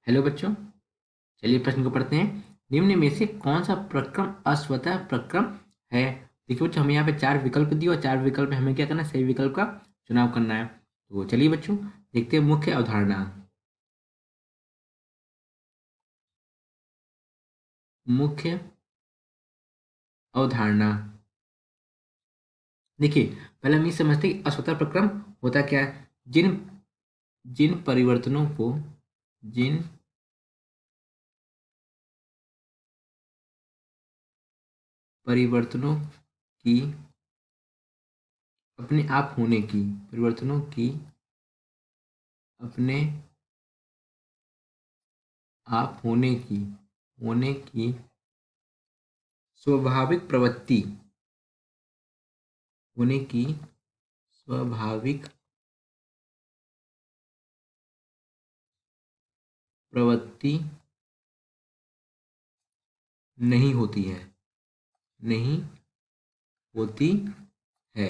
Hello बच्चों, चलिए प्रश्न को पढ़ते हैं। निम्न में से कौन सा प्रक्रम अस्वतः प्रक्रम है? देखिए बच्चों, हमें यहाँ पे चार विकल्प दिए और चार विकल्प में हमें क्या करना है, सही विकल्प का चुनाव करना है। तो चलिए बच्चों, देखते हैं मुख्य अवधारणा। मुख्य अवधारणा देखिए, पहले हम ये समझते हैं कि अस्वतः प्रक्रम होता क्या है। जिन जिन परिवर्तनों को जिन परिवर्तनों की अपने आप होने की परिवर्तनों की अपने आप होने की स्वाभाविक प्रवृत्ति होने की स्वाभाविक प्रवृत्ति नहीं होती है नहीं होती है।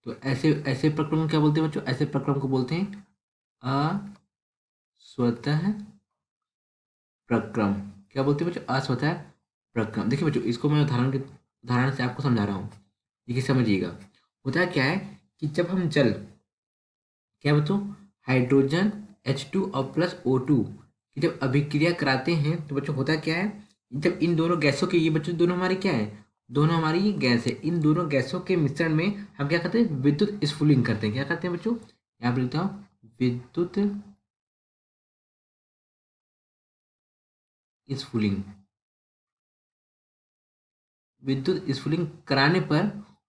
तो ऐसे ऐसे प्रक्रम को क्या बोलते हैं बच्चों? ऐसे प्रक्रम को बोलते हैं अस्वतः प्रक्रम। क्या बोलते हैं बच्चों? अस्वतः प्रक्रम। देखिए बच्चों, इसको मैं उदाहरण से आपको समझा रहा हूँ। देखिए समझिएगा, होता क्या है कि जब हम जल, क्या बच्चों, हाइड्रोजन H2 और प्लस O2 की जब अभिक्रिया कराते हैं तो बच्चों होता क्या है, जब इन दोनों गैसों के, ये बच्चों दोनों हमारी क्या है, दोनों हमारी ये गैस है, इन दोनों गैसों के मिश्रण में हम क्या करते हैं, विद्युत स्फुलिंग करते हैं। क्या करते हैं बच्चों? यहाँ पर लिखता हूँ, विद्युत स्फुलिंग। विद्युत स्फुलिंग कराने पर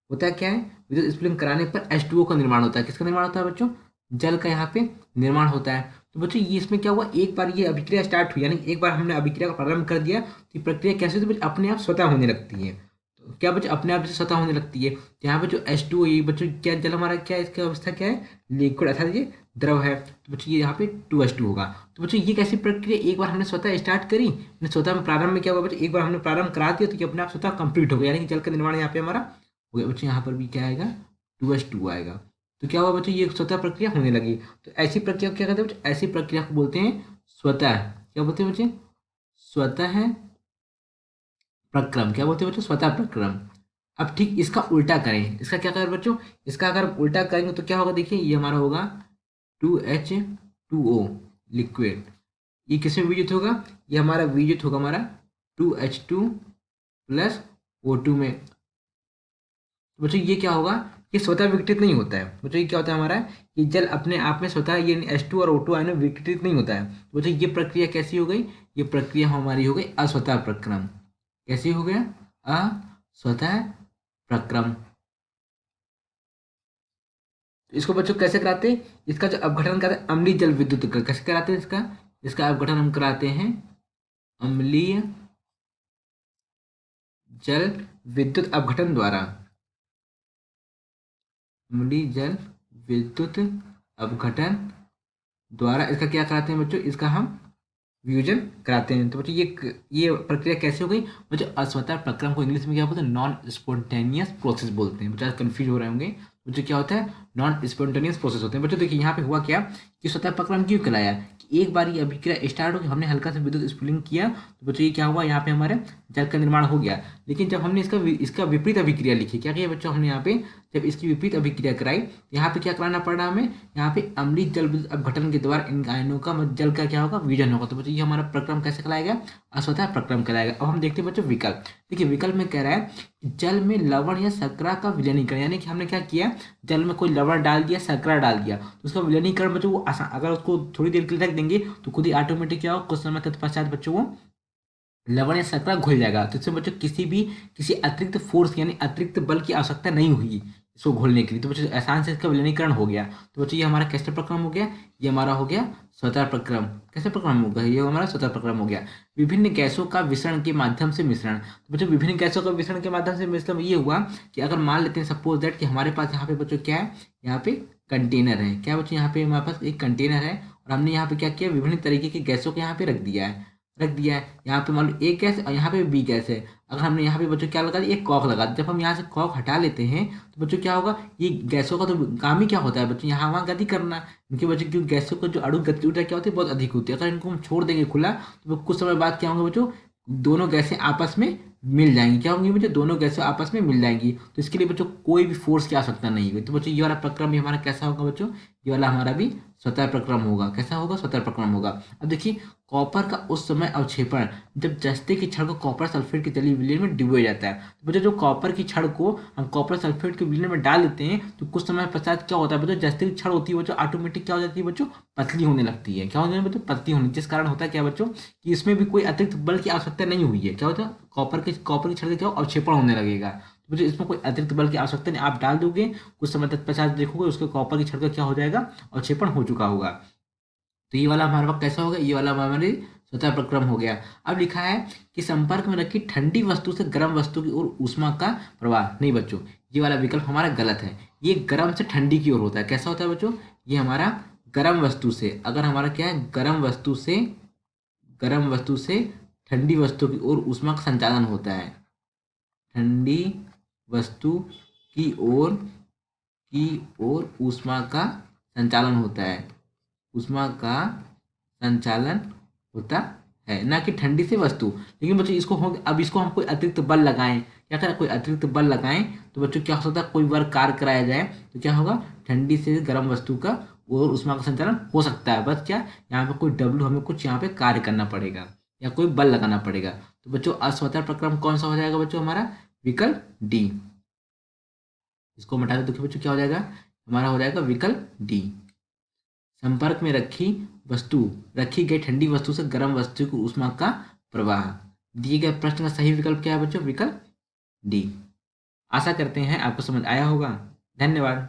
होता क्या है, विद्युत स्फुलिंग कराने पर H2O का निर्माण होता है। किसका निर्माण होता है बच्चों? जल का यहाँ पे निर्माण होता है। तो बच्चों ये इसमें क्या हुआ, एक बार ये अभिक्रिया स्टार्ट हुई, यानी एक बार हमने अभिक्रिया का प्रारंभ कर दिया तो ये प्रक्रिया कैसे होती है बच्चों? अपने आप स्वतः होने लगती है। तो क्या बच्चों, अपने आप से स्वतः होने लगती है। तो यहाँ पे जो H2O, ये बच्चों क्या, जल हमारा क्या है, इसकी अवस्था क्या है, लिक्विड अर्थात ये द्रव है। तो बच्चों ये यहाँ पे 2H2 होगा। तो बच्चों ये कैसी प्रक्रिया, एक बार हमने स्वतः स्टार्ट करी, स्वतः में प्रारंभ में क्या हुआ बच्चों, एक बार हमने प्रारंभ करा दिया तो ये अपने आप स्वतः कंप्लीट हो गया, यानी कि जल का निर्माण यहाँ पे हमारा हो गया। बच्चों यहाँ पर भी क्या आएगा, 2H2 आएगा। तो क्या हुआ बच्चों, ये स्वतः प्रक्रिया होने लगी। तो ऐसी प्रक्रिया को क्या कहते हैं बच्चों? ऐसी प्रक्रिया को बोलते हैं स्वतः, क्या बोलते हैं बच्चे, स्वतः प्रक्रम। क्या बोलते हैं बच्चों? स्वतः प्रक्रम। अब ठीक इसका उल्टा करें, इसका क्या करें बच्चों, इसका अगर उल्टा करेंगे तो क्या होगा, देखिए ये हमारा होगा 2H2O लिक्विड। ये किसमें विजित होगा, ये हमारा विजित होगा हमारा 2H2 प्लस O2 में। तो बच्चों ये क्या होगा, ये स्वतः विघटित नहीं होता है। बच्चों ये क्या होता है हमारा, ये जल अपने आप में स्वतः ये H2 और O2 आयन में विघटित नहीं होता है। तो बच्चों ये प्रक्रिया कैसी हो गई, ये प्रक्रिया हमारी हो गई अस्वतः प्रक्रम। कैसी हो गया, अस्वतः प्रक्रम। तो इसको बच्चों कैसे कराते हैं, इसका जो अपघटन कराते हैं अम्लीय जल विद्युत का, कैसे कराते हैं इसका, इसका अपघटन हम कराते हैं अम्लीय जल विद्युत अपघटन द्वारा। अम्लीय जल विद्युत अपघटन द्वारा इसका क्या कराते हैं बच्चों, इसका हम वियोजन कराते हैं। तो बच्चों ये प्रक्रिया कैसे हो गई बच्चों, अस्वतः प्रक्रम को इंग्लिश में क्या बोलते हैं, नॉन स्पॉन्टेनियस प्रोसेस बोलते हैं। बच्चों कंफ्यूज हो रहे होंगे, बच्चों क्या होता है, नॉन स्पॉन्टेनियस प्रोसेस होते हैं। बच्चों देखिए यहाँ पे हुआ क्या कि स्वतः प्रक्रम क्यों कहलाया, कि एक बार ये अभिक्रिया स्टार्ट हो गई, हमने हल्का सा विद्युत स्फुलिंग किया तो बच्चों ये क्या हुआ, यहाँ पे हमारे जल का निर्माण हो गया। लेकिन जब हमने इसका विपरीत अभिक्रिया लिखी, क्या किया बच्चों हमने यहाँ पे, जब इसकी विपरीत अभिक्रिया कराई, यहाँ पे क्या कराना पड़ रहा हमें, यहाँ पे अम्लीय जल विद्युत अपघटन के द्वारा इन आयनों का जल का क्या होगा, विजन होगा। तो बच्चों ये हमारा प्रक्रम कैसे कहलाएगा, अस्वतः प्रक्रम कहलाएगा। अब हम देखते हैं बच्चों विकल्प। देखिए विकल्प में कह रहा है कि जल में लवण या शर्करा का विलयनीकरण, यानी कि हमने क्या किया, जल में कोई लवण डाल दिया, शर्करा डाल दिया, तो उसका विलयनीकरण बच्चों वो आसान, अगर उसको थोड़ी देर के लिए रख देंगे तो खुद ही ऑटोमेटिक क्या होगा, कुछ समय तत्पश्चात बच्चों वो लवण या शर्करा घुल जाएगा। तो इससे बच्चों किसी अतिरिक्त फोर्स यानी अतिरिक्त बल की आवश्यकता नहीं हुई इसको घोलने के लिए। तो बच्चों आसान से इसका विलयनीकरण हो गया। तो बच्चों ये हमारा कैसे प्रक्रम हो गया, ये हमारा हो गया स्वतः प्रक्रम। कैसे प्रक्रम हो गया, ये हमारा स्वतः प्रक्रम हो गया। विभिन्न गैसों का विसरण के माध्यम से मिश्रण। तो बच्चों विभिन्न गैसों का विसरण के माध्यम से मतलब ये हुआ कि अगर मान लेते हैं सपोज दैट कि हमारे पास यहाँ पे बच्चों क्या है, यहाँ पे कंटेनर है। क्या बच्चों, यहाँ पे हमारे पास एक कंटेनर है और हमने यहाँ पे क्या किया, विभिन्न तरीके के गैसों को यहाँ पे रख दिया है। रख दिया है। यहाँ पे मान लो ए गैस और यहाँ पे बी गैस है। अगर हमने यहाँ पे बच्चों क्या लगा दिया, एक कॉक लगा दिया। जब हम यहाँ से कॉक हटा लेते हैं तो बच्चों क्या होगा, ये गैसों का तो काम ही क्या होता है बच्चों, यहाँ वहाँ गति करना। इनके बच्चों क्योंकि गैसों का जो अणु गति ऊर्जा क्या होती है, बहुत अधिक होती है। अगर इनको हम छोड़ देंगे खुला तो कुछ समय बाद क्या होंगे बच्चों, दोनों गैसें आपस में मिल जाएंगी। क्या होंगी बच्चों, दोनों गैसें आपस में मिल जाएंगी। तो इसके लिए बच्चों कोई भी फोर्स की आवश्यकता नहीं है। तो बच्चों ये वाला प्रक्रम भी हमारा कैसा होगा बच्चों, ये वाला हमारा भी स्वतः प्रक्रम होगा। कैसा होगा, स्वतः प्रक्रम होगा। अब देखिए कॉपर का उस समय अवक्षेपण, जब जस्ते की छड़ को कॉपर सल्फेट के जलीय विलयन में डुबोया जाता है। तो बच्चों जो कॉपर की छड़ को हम कॉपर सल्फेट के विलयन में डाल देते हैं तो कुछ समय पश्चात क्या होता है बच्चों, जस्ते की छड़ होती है बच्चों ऑटोमेटिक क्या हो जाती है बच्चों, पतली होने लगती है। क्या हो जाती है बच्चों, पतली होने, जिस कारण होता है क्या बच्चों कि इसमें भी कोई अतिरिक्त बल की आवश्यकता नहीं हुई है। क्या होता है, कॉपर की छड़ का क्या अवक्षेपण होने लगेगा। तो बच्चों इसमें कोई अतिरिक्त बल की आवश्यकता नहीं, आप डाल दोगे कुछ समय तक पश्चात देखोगे उसके कॉपर की छड़ का क्या हो जाएगा, अवक्षेपण हो चुका होगा। तो ये वाला हमारे पास कैसा होगा, ये वाला हमारे स्वतः प्रक्रम हो गया। अब लिखा है कि संपर्क में रखी ठंडी वस्तु से गर्म वस्तु की ओर ऊष्मा का प्रवाह। नहीं बच्चों, ये वाला विकल्प हमारा गलत है। ये गर्म से ठंडी की ओर होता है। कैसा होता है बच्चों, ये हमारा गर्म वस्तु से, अगर हमारा क्या है, गर्म वस्तु से ठंडी वस्तु की ओर ऊष्मा का संचालन होता है। ठंडी वस्तु की ओर ऊष्मा का संचालन होता है। ऊष्मा का संचालन होता है, ना कि ठंडी से वस्तु। लेकिन बच्चों इसको हो, अब इसको हम कोई अतिरिक्त बल लगाएं, क्या करें, कोई अतिरिक्त बल लगाएं तो बच्चों क्या हो सकता है, कोई वर्क कार्य कराया जाए तो क्या होगा, ठंडी से गर्म वस्तु का और ऊष्मा का संचालन हो सकता है। बस क्या, यहाँ पे कोई डब्ल्यू, हमें कुछ यहाँ पे कार्य करना पड़ेगा या कोई बल लगाना पड़ेगा। तो बच्चों अस्वतः प्रक्रम कौन सा हो जाएगा बच्चों, हमारा विकल्प डी। इसको हम हटा दे तो बच्चों क्या हो जाएगा, हमारा हो जाएगा विकल्प डी। संपर्क में रखी गई ठंडी वस्तु से गर्म वस्तु की ऊष्मा का प्रवाह। दिए गए प्रश्न का सही विकल्प क्या है बच्चों, विकल्प डी। आशा करते हैं आपको समझ आया होगा। धन्यवाद।